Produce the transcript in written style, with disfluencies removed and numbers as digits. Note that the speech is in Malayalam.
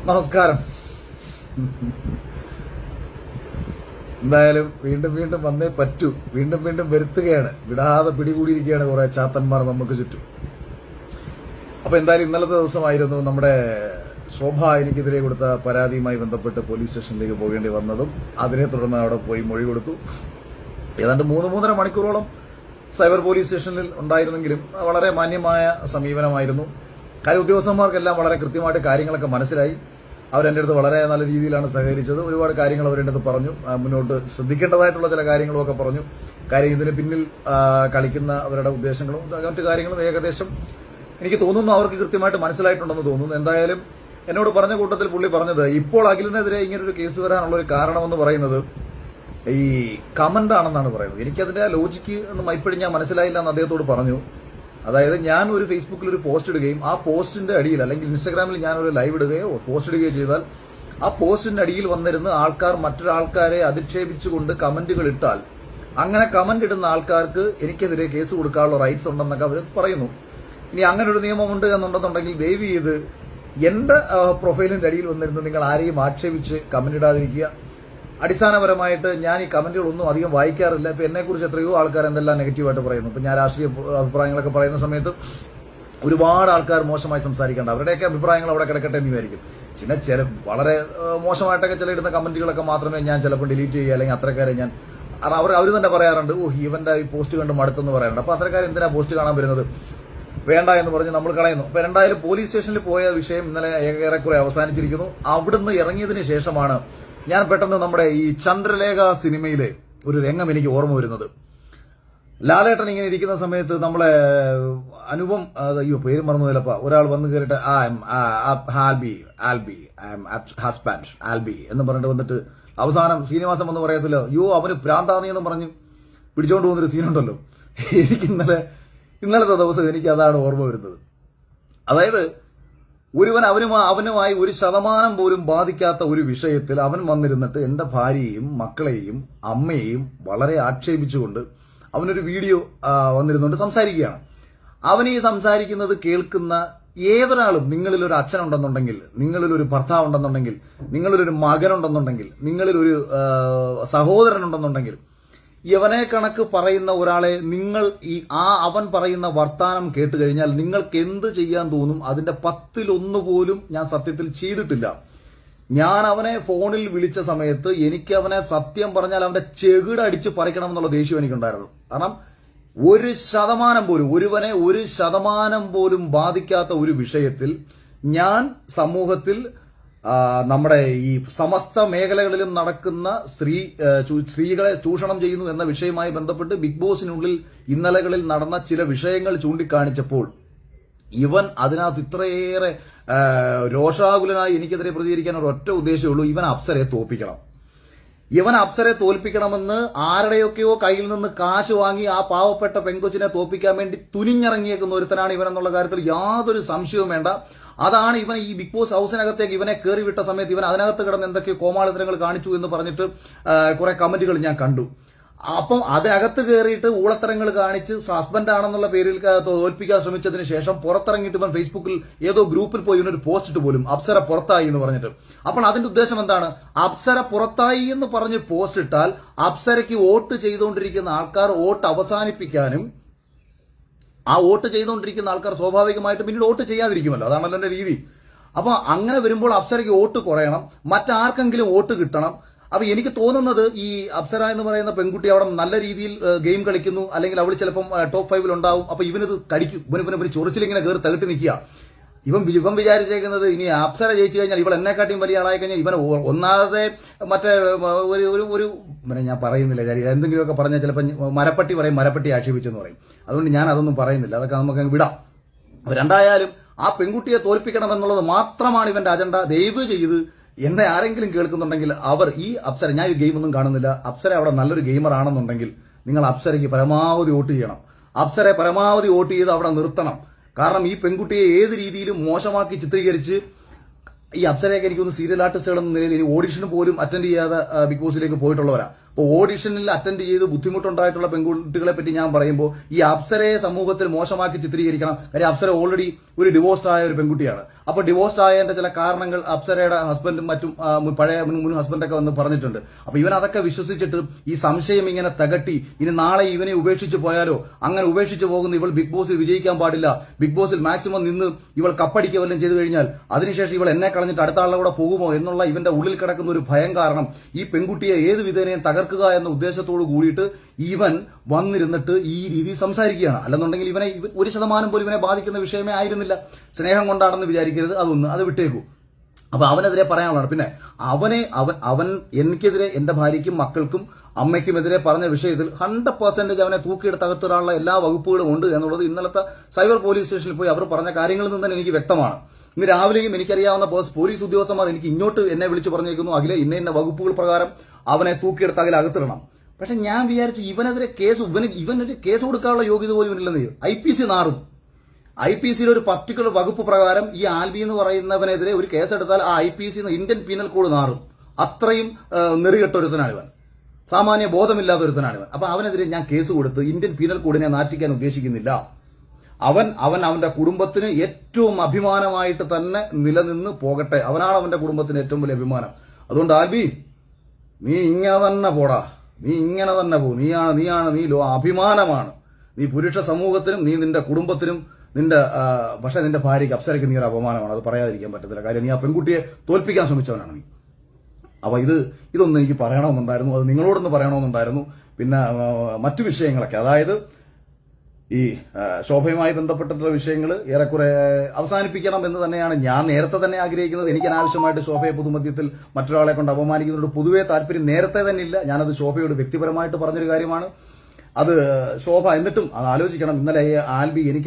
നമസ്കാരം. എന്തായാലും വീണ്ടും വീണ്ടും വന്നേ പറ്റൂ. വീണ്ടും വീണ്ടും വരുത്തുകയാണ്. വിടാതെ പിടികൂടിയിരിക്കുകയാണ് കുറെ ചാത്തന്മാർ നമുക്ക് ചുറ്റും. അപ്പൊ എന്തായാലും ഇന്നലത്തെ ദിവസമായിരുന്നു നമ്മുടെ ശോഭ എനിക്കെതിരെ കൊടുത്ത പരാതിയുമായി ബന്ധപ്പെട്ട് പോലീസ് സ്റ്റേഷനിലേക്ക് പോകേണ്ടി വന്നതും അതിനെ തുടർന്ന് അവിടെ പോയി മൊഴി കൊടുത്തു. ഏതാണ്ട് 3-3.5 മണിക്കൂറോളം സൈബർ പോലീസ് സ്റ്റേഷനിൽ ഉണ്ടായിരുന്നെങ്കിലും വളരെ മാന്യമായ സമീപനമായിരുന്നു. കാര്യം ഉദ്യോഗസ്ഥന്മാർക്കെല്ലാം വളരെ കൃത്യമായിട്ട് കാര്യങ്ങളൊക്കെ മനസ്സിലായി. അവരെന്റെ അടുത്ത് വളരെ നല്ല രീതിയിലാണ് സഹകരിച്ചത്. ഒരുപാട് കാര്യങ്ങൾ അവരെന്റെ അടുത്ത് പറഞ്ഞു. മുന്നോട്ട് ശ്രദ്ധിക്കേണ്ടതായിട്ടുള്ള ചില കാര്യങ്ങളുമൊക്കെ പറഞ്ഞു. കാര്യം ഇതിന് പിന്നിൽ കളിക്കുന്ന അവരുടെ ഉദ്ദേശങ്ങളും മറ്റു കാര്യങ്ങളും ഏകദേശം എനിക്ക് തോന്നുന്നു അവർക്ക് കൃത്യമായിട്ട് മനസ്സിലായിട്ടുണ്ടെന്ന് തോന്നുന്നു. എന്തായാലും എന്നോട് പറഞ്ഞ കൂട്ടത്തിൽ പുള്ളി പറഞ്ഞത് ഇപ്പോൾ അഖിലിനെതിരെ ഇങ്ങനൊരു കേസ് വരാനുള്ള ഒരു കാരണമെന്ന് പറയുന്നത് ഈ കമന്റ് ആണെന്നാണ് പറയുന്നത്. എനിക്കതിന്റെ ലോജിക്ക് ഒന്നും ഇപ്പോഴും ഞാൻ മനസ്സിലായില്ല എന്ന് അദ്ദേഹത്തോട് പറഞ്ഞു. അതായത് ഞാൻ ഒരു ഫേസ്ബുക്കിൽ ഒരു പോസ്റ്റ് ഇടുകയും ആ പോസ്റ്റിന്റെ അടിയിൽ അല്ലെങ്കിൽ ഇൻസ്റ്റാഗ്രാമിൽ ഞാൻ ഒരു ലൈവ് ഇടുകയോ പോസ്റ്റ് ഇടുകയോ ചെയ്താൽ ആ പോസ്റ്റിന്റെ അടിയിൽ വന്നിരുന്ന് ആൾക്കാർ മറ്റൊരാൾക്കാരെ അധിക്ഷേപിച്ചുകൊണ്ട് കമന്റുകൾ ഇട്ടാൽ അങ്ങനെ കമന്റ് ഇടുന്ന ആൾക്കാർക്ക് എനിക്കെതിരെ കേസ് കൊടുക്കാനുള്ള റൈറ്റ്സ് ഉണ്ടെന്നൊക്കെ അവർ പറയുന്നു. ഇനി അങ്ങനെ ഒരു നിയമമുണ്ട് എന്നുണ്ടെന്നുണ്ടെങ്കിൽ ദയവ് ചെയ്ത് എന്റെ പ്രൊഫൈലിന്റെ അടിയിൽ വന്നിരുന്ന് നിങ്ങൾ ആരെയും ആക്ഷേപിച്ച് കമന്റ് ഇടാതിരിക്കുക. അടിസ്ഥാനപരമായിട്ട് ഞാൻ ഈ കമന്റുകളൊന്നും അധികം വായിക്കാറില്ല. ഇപ്പൊ എന്നെക്കുറിച്ച് എത്രയോ ആൾക്കാർ എന്തെല്ലാം നെഗറ്റീവായിട്ട് പറയുന്നു. ഇപ്പൊ ഞാൻ രാഷ്ട്രീയ അഭിപ്രായങ്ങളൊക്കെ പറയുന്ന സമയത്ത് ഒരുപാട് ആൾക്കാർ മോശമായി സംസാരിക്കേണ്ട അവരുടെയൊക്കെ അഭിപ്രായങ്ങൾ അവിടെ കിടക്കട്ടെ എന്ന് വിചാരിക്കും. ചില വളരെ മോശമായിട്ടൊക്കെ ചില ഇടുന്ന കമന്റുകളൊക്കെ മാത്രമേ ഞാൻ ചിലപ്പോൾ ഡിലീറ്റ് ചെയ്യുക, അല്ലെങ്കിൽ അത്രക്കാരെ ഞാൻ അവർ തന്നെ പറയാറുണ്ട്, ഇവന്റെ ഈ പോസ്റ്റ് കണ്ട് മടുത്തെന്ന് പറയാറുണ്ട്. അപ്പൊ അത്രക്കാർ എന്തിനാ പോസ്റ്റ് കാണാൻ വരുന്നത്, വേണ്ട എന്ന് പറഞ്ഞ് നമ്മൾ കളയുന്നു. അപ്പൊ എന്തായാലും പോലീസ് സ്റ്റേഷനിൽ പോയ വിഷയം ഇന്നലെ ഏറെക്കുറെ അവസാനിച്ചിരിക്കുന്നു. അവിടുന്ന് ഇറങ്ങിയതിന് ശേഷമാണ് ഞാൻ പെട്ടെന്ന് നമ്മുടെ ഈ ചന്ദ്രലേഖ സിനിമയിലെ ഒരു രംഗം എനിക്ക് ഓർമ്മ വരുന്നത്. ലാലേട്ടൻ ഇങ്ങനെ ഇരിക്കുന്ന സമയത്ത് നമ്മളെ അനുപം പേര് മറന്നു ചിലപ്പോ ഒരാൾ വന്ന് കയറിയിട്ട് ഹസ്ബൻഡ് ആൽബി എന്ന് പറഞ്ഞിട്ട് വന്നിട്ട് അവസാനം ശ്രീനിവാസൻ വന്ന് പറയത്തില്ലോ, അവന് പ്രാന്താന്നി എന്ന് പറഞ്ഞ് പിടിച്ചോണ്ട് പോകുന്നൊരു സീനുണ്ടല്ലോ. എനിക്ക് ഇന്നലത്തെ ദിവസം എനിക്ക് അതാണ് ഓർമ്മ വരുന്നത്. അതായത് അവനുമായി 1% പോലും ബാധിക്കാത്ത ഒരു വിഷയത്തിൽ അവൻ വന്നിരുന്നിട്ട് എന്റെ ഭാര്യയെയും മക്കളെയും അമ്മയെയും വളരെ ആക്ഷേപിച്ചുകൊണ്ട് അവനൊരു വീഡിയോ വന്നിരുന്നുകൊണ്ട് സംസാരിക്കുകയാണ്. അവൻ ഈ സംസാരിക്കുന്നത് കേൾക്കുന്ന ഏതൊരാളും, നിങ്ങളിലൊരു അച്ഛനുണ്ടെന്നുണ്ടെങ്കിൽ, നിങ്ങളിലൊരു ഭർത്താവ് ഉണ്ടെന്നുണ്ടെങ്കിൽ, നിങ്ങളിലൊരു മകനുണ്ടെന്നുണ്ടെങ്കിൽ, നിങ്ങളിലൊരു സഹോദരനുണ്ടെന്നുണ്ടെങ്കിൽ, ഇവനെ കണക്ക് പറയുന്ന ഒരാളെ നിങ്ങൾ അവൻ പറയുന്ന വർത്താനം കേട്ട് കഴിഞ്ഞാൽ നിങ്ങൾക്ക് എന്ത് ചെയ്യാൻ തോന്നും? അതിന്റെ 10-1 പോലും ഞാൻ സത്യത്തിൽ ചെയ്തിട്ടില്ല. ഞാൻ അവനെ ഫോണിൽ വിളിച്ച സമയത്ത് എനിക്ക് അവനെ സത്യം പറഞ്ഞാൽ അവന്റെ ചെകിടടിച്ച് പറിക്കണം എന്നുള്ള ദേഷ്യം എനിക്കുണ്ടായിരുന്നു. കാരണം 1% പോലും, ഒരുവനെ 1% പോലും ബാധിക്കാത്ത ഒരു വിഷയത്തിൽ ഞാൻ സമൂഹത്തിൽ നമ്മുടെ ഈ സമസ്ത മേഖലകളിലും നടക്കുന്ന സ്ത്രീകളെ ചൂഷണം ചെയ്യുന്നു എന്ന വിഷയവുമായി ബന്ധപ്പെട്ട് ബിഗ് ബോസിനുള്ളിൽ ഇന്നലകളിൽ നടന്ന ചില വിഷയങ്ങൾ ചൂണ്ടിക്കാണിച്ചപ്പോൾ ഇവൻ അതിനകത്ത് ഇത്രയേറെ രോഷാകുലനായി എനിക്കെതിരെ പ്രതികരിക്കാൻ ഒരു ഒറ്റ ഉദ്ദേശമേ ഉള്ളൂ, ഇവൻ അപ്സരയെ തോൽപ്പിക്കണം. ഇവൻ അപ്സരയെ തോൽപ്പിക്കണമെന്ന് ആരുടെയൊക്കെയോ കയ്യിൽ നിന്ന് കാശ് വാങ്ങി ആ പാവപ്പെട്ട പെങ്കൊച്ചിനെ തോൽപ്പിക്കാൻ വേണ്ടി തുനിഞ്ഞിറങ്ങിയേക്കുന്ന ഒരുത്തനാണ് ഇവൻ എന്നുള്ള കാര്യത്തിൽ യാതൊരു സംശയവും വേണ്ട. അതാണ് ഇവൻ ഈ ബിഗ് ബോസ് ഹൗസിനകത്തേക്ക് ഇവനെ കയറി വിട്ട സമയത്ത് ഇവൻ അതിനകത്ത് കിടന്ന് എന്തൊക്കെയോ കോമാളിത്തരങ്ങൾ കാണിച്ചു എന്ന് പറഞ്ഞിട്ട് കുറെ കമന്റുകൾ ഞാൻ കണ്ടു. അപ്പം അതിനകത്ത് കയറിയിട്ട് ഊളത്തരങ്ങൾ കാണിച്ച് ഹസ്ബൻഡ് ആണെന്നുള്ള പേരിൽ തോൽപ്പിക്കാൻ ശ്രമിച്ചതിന് ശേഷം പുറത്തിറങ്ങിയിട്ട് ഇവൻ ഫേസ്ബുക്കിൽ ഏതോ ഗ്രൂപ്പിൽ പോയി ഇവനൊരു പോസ്റ്റ് ഇട്ട് പോലും, അപ്സര പുറത്തായി എന്ന് പറഞ്ഞിട്ട്. അപ്പോൾ അതിന്റെ ഉദ്ദേശം എന്താണ്? അപ്സര പുറത്തായി എന്ന് പറഞ്ഞ് പോസ്റ്റ് ഇട്ടാൽ അപ്സരയ്ക്ക് വോട്ട് ചെയ്തുകൊണ്ടിരിക്കുന്ന ആൾക്കാർ വോട്ട് അവസാനിപ്പിക്കാനും ആ വോട്ട് ചെയ്തുകൊണ്ടിരിക്കുന്ന ആൾക്കാർ സ്വാഭാവികമായിട്ട് പിന്നീട് വോട്ട് ചെയ്യാതിരിക്കുമല്ലോ. അതാണല്ലോ എന്റെ രീതി. അപ്പൊ അങ്ങനെ വരുമ്പോൾ അപ്സരയ്ക്ക് വോട്ട് കുറയണം, മറ്റാർക്കെങ്കിലും വോട്ട് കിട്ടണം. അപ്പൊ എനിക്ക് തോന്നുന്നത് ഈ അപ്സര എന്ന് പറയുന്ന പെൺകുട്ടി അവിടെ നല്ല രീതിയിൽ ഗെയിം കളിക്കുന്നു, അല്ലെങ്കിൽ അവൾ ചിലപ്പം ടോപ്പ് 5 ഉണ്ടാവും. അപ്പൊ ഇവനത് കടിക്കും, ഇവന് ചൊറിച്ചിലിങ്ങനെ കയറി തകട്ടി നിൽക്കുക. ഇവൻ വിചാരിച്ചേക്കുന്നത് ഇനി അപ്സര ജയിച്ചു കഴിഞ്ഞാൽ ഇവൾ എന്നെക്കാട്ടിയും വലിയ ആളായി കഴിഞ്ഞാൽ ഇവൻ ഒന്നാമത്തെ മറ്റേ ഒരു ഞാൻ പറയുന്നില്ല, എന്തെങ്കിലുമൊക്കെ പറഞ്ഞാൽ ചിലപ്പോൾ മരപ്പട്ടി പറയും, മരപ്പട്ടി ആക്ഷേപിച്ചെന്ന് പറയും. അതുകൊണ്ട് ഞാൻ അതൊന്നും പറയുന്നില്ല, അതൊക്കെ നമുക്ക് വിടാം. രണ്ടായാലും ആ പെൺകുട്ടിയെ തോൽപ്പിക്കണം എന്നുള്ളത് മാത്രമാണ് ഇവന്റെ അജണ്ട. ദയവ് ചെയ്ത് എന്നെ ആരെങ്കിലും കേൾക്കുന്നുണ്ടെങ്കിൽ ഈ അപ്സര, ഞാൻ ഈ ഗെയിമൊന്നും കാണുന്നില്ല, അപ്സര അവിടെ നല്ലൊരു ഗെയിമർ ആണെന്നുണ്ടെങ്കിൽ നിങ്ങൾ അപ്സരയ്ക്ക് പരമാവധി വോട്ട് ചെയ്യണം. അപ്സരയെ പരമാവധി വോട്ട് ചെയ്ത് അവിടെ നിർത്തണം. കാരണം ഈ പെൺകുട്ടിയെ ഏത് രീതിയിലും മോശമാക്കി ചിത്രീകരിച്ച് ഈ അപ്സരയൊക്കെ എനിക്കൊന്ന് സീരിയൽ ആർട്ടിസ്റ്റുകൾ എന്ന നിലയിൽ ഓഡിഷന് പോലും അറ്റൻഡ് ചെയ്യാതെ ബിഗ് ബോസിലേക്ക് പോയിട്ടുള്ളവരാ. ഇപ്പോൾ ഓഡിഷനിൽ അറ്റൻഡ് ചെയ്ത് ബുദ്ധിമുട്ടുണ്ടായിട്ടുള്ള പെൺകുട്ടികളെ പറ്റി ഞാൻ പറയുമ്പോൾ ഈ അപ്സരയെ സമൂഹത്തിൽ മോശമാക്കി ചിത്രീകരിക്കണം. കാര്യം അപ്സര ഓൾറെഡി ഒരു ഡിവോഴ്സ്ഡ് ആയ ഒരു പെൺകുട്ടിയാണ്. അപ്പോൾ ഡിവോഴ്സ്ഡ് ആയതിന്റെ ചില കാരണങ്ങൾ അപ്സരയുടെ ഹസ്ബൻഡും മറ്റും പഴയ മുൻ ഹസ്ബൻഡൊക്കെ വന്ന് പറഞ്ഞിട്ടുണ്ട്. അപ്പോൾ ഇവൻ അതൊക്കെ വിശ്വസിച്ചിട്ട് ഈ സംശയം ഇങ്ങനെ തകട്ടി ഇനി നാളെ ഇവനെ ഉപേക്ഷിച്ച് പോയാലോ, അങ്ങനെ ഉപേക്ഷിച്ച് പോകുന്ന ഇവൾ ബിഗ് ബോസിൽ വിജയിക്കാൻ പാടില്ല, ബിഗ് ബോസിൽ മാക്സിമം നിന്ന് ഇവൾ കപ്പടിക്കുക വല്ലതും ചെയ്തു കഴിഞ്ഞാൽ അതിനുശേഷം ഇവൾ എന്നെ കളഞ്ഞിട്ട് അടുത്ത ആളുടെ കൂടെ പോകുമോ എന്നുള്ള ഇവന്റെ ഉള്ളിൽ കിടക്കുന്ന ഒരു ഭയം കാരണം ഈ പെൺകുട്ടിയെ ഏത് വിധേനയും തകർക്കുക എന്ന ഉദ്ദേശത്തോട് കൂടിയിട്ട് ഇവൻ വന്നിരുന്നിട്ട് ഈ രീതി സംസാരിക്കുകയാണ്. അല്ലെന്നുണ്ടെങ്കിൽ ഇവനെ 1% പോലും ഇവനെ ബാധിക്കുന്ന വിഷയമേ ആയിരുന്നില്ല. സ്നേഹം കൊണ്ടാണെന്ന് വിചാരിക്കരുത്, അത് വിട്ടേക്കൂ. അപ്പൊ അവനെതിരെ പറയാനുള്ളതാണ്. പിന്നെ അവൻ എനിക്കെതിരെ എന്റെ ഭാര്യയ്ക്കും മക്കൾക്കും അമ്മയ്ക്കുമെതിരെ പറഞ്ഞ വിഷയത്തിൽ 100% അവനെ തൂക്കിയെടുത്ത് അകത്തിടാനുള്ള എല്ലാ വകുപ്പുകളും ഉണ്ട് എന്നുള്ളത് ഇന്നലത്തെ സൈബർ പോലീസ് സ്റ്റേഷനിൽ പോയി അവർ പറഞ്ഞ കാര്യങ്ങളിൽ നിന്ന് തന്നെ എനിക്ക് വ്യക്തമാണ്. ഇന്ന് രാവിലെയും എനിക്കറിയാവുന്ന പോലീസ് ഉദ്യോഗസ്ഥന്മാർ എനിക്ക് ഇങ്ങോട്ട് എന്നെ വിളിച്ചു പറഞ്ഞിരിക്കുന്നു, അഖിലെ ഇന്ന വകുപ്പുകൾ പ്രകാരം അവനെ തൂക്കിയെടുത്ത് അഖിലെ അകത്തിടണം. പക്ഷെ ഞാൻ വിചാരിച്ചു ഇവനെതിരെ ഇവനൊരു കേസ് കൊടുക്കാനുള്ള യോഗ്യത പോലും ഇല്ലെന്ന്. IPC നാറും. IPCയിൽ ഒരു പർട്ടിക്കുലർ വകുപ്പ് പ്രകാരം ഈ ആൽബി എന്ന് പറയുന്നവനെതിരെ ഒരു കേസെടുത്താൽ ആ IPC ഇന്ത്യൻ പീനൽ കോഡ് നാറും. അത്രയും നെറികെട്ടൊരുത്തനാണ് ഇവൻ, സാമാന്യ ബോധമില്ലാത്ത ഒരുത്തനാണ് ഇവൻ. അപ്പൊ അവനെതിരെ ഞാൻ കേസ് കൊടുത്ത് ഇന്ത്യൻ പീനൽ കോഡിനെ നാറ്റിക്കാൻ ഉദ്ദേശിക്കുന്നില്ല. അവന്റെ കുടുംബത്തിന് ഏറ്റവും അഭിമാനമായിട്ട് തന്നെ നിലനിന്ന് പോകട്ടെ. അവനാണ് അവന്റെ കുടുംബത്തിന് ഏറ്റവും വലിയ അഭിമാനം. അതുകൊണ്ട് ആൽബി, നീ ഇങ്ങനെ തന്നെ പോടാ, നീ ഇങ്ങനെ തന്നെ പോ. നീ അഭിമാനമാണ്. നീ പുരുഷ സമൂഹത്തിനും നീ നിന്റെ കുടുംബത്തിനും പക്ഷെ നിന്റെ ഭാര്യയ്ക്ക് അപ്സരയ്ക്ക് നീ ഒരു അപമാനമാണ്. അത് പറയാതിരിക്കാൻ പറ്റത്തില്ല. കാര്യം നീ ആ പെൺകുട്ടിയെ തോൽപ്പിക്കാൻ ശ്രമിച്ചവനാണ് നീ. അപ്പൊ ഇതൊന്നും എനിക്ക് പറയണമെന്നുണ്ടായിരുന്നു, അത് നിങ്ങളോടൊന്ന് പറയണമെന്നുണ്ടായിരുന്നു. പിന്നെ മറ്റു വിഷയങ്ങളൊക്കെ, അതായത് ഈ ശോഭയുമായി ബന്ധപ്പെട്ടിട്ടുള്ള വിഷയങ്ങൾ ഏറെക്കുറെ അവസാനിപ്പിക്കണം എന്ന് തന്നെയാണ് ഞാൻ നേരത്തെ തന്നെ ആഗ്രഹിക്കുന്നത്. എനിക്ക് അനാവശ്യമായിട്ട് ശോഭയെ പൊതുമധ്യത്തിൽ മറ്റൊരാളെ കൊണ്ട് അപമാനിക്കുന്നതുകൊണ്ട് പൊതുവെ താല്പര്യം നേരത്തെ തന്നെ ഇല്ല. ഞാനത് ശോഭയോട് വ്യക്തിപരമായിട്ട് പറഞ്ഞൊരു കാര്യമാണ്. അത് ശോഭ എന്നിട്ടും ആലോചിക്കണം. ഇന്നലെ ആൽബി എനിക്ക്